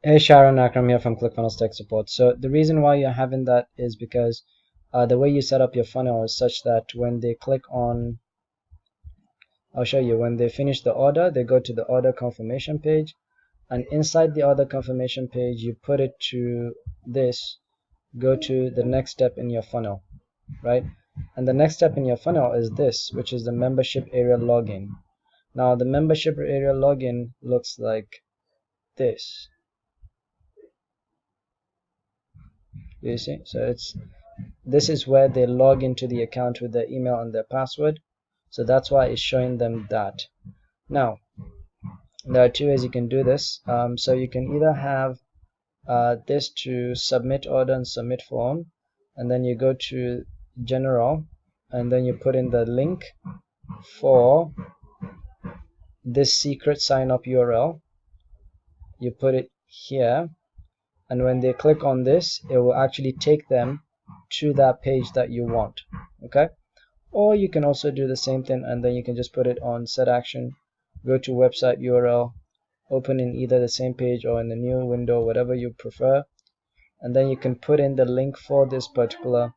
Hey Sharon, Akram here from ClickFunnels Tech Support. So the reason why you're having that is because the way you set up your funnel is such that when they click on, I'll show you, when they finish the order, they go to the order confirmation page, and inside the order confirmation page, you put it to this, go to the next step in your funnel, right? And the next step in your funnel is this, which is the membership area login. Now the membership area login looks like this. You see? So this is where they log into the account with their email and their password. So that's why it's showing them that. Now, there are two ways you can do this. So you can either have this to submit order and submit form, and then you go to general, and then you put in the link for this secret sign up URL. You put it here, and when they click on this, it will actually take them to that page that you want. Okay? Or you can also do the same thing, and then you can just put it on set action, go to website URL, open in either the same page or in the new window, whatever you prefer, and then you can put in the link for this particular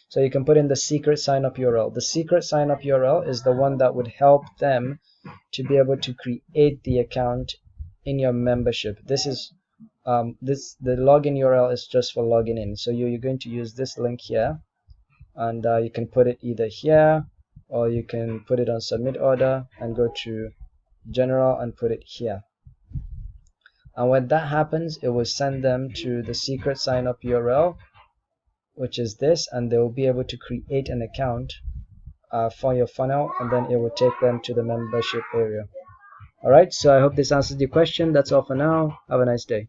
so you can put in the secret sign up URL. The secret sign up URL is the one that would help them to be able to create the account in your membership. This is the login URL is just for logging in. So you're going to use this link here, and you can put it either here, or you can put it on submit order and go to general and put it here. And when that happens, it will send them to the secret sign up URL, which is this, and they will be able to create an account for your funnel, and then it will take them to the membership area. Alright, so I hope this answers your question. That's all for now. Have a nice day.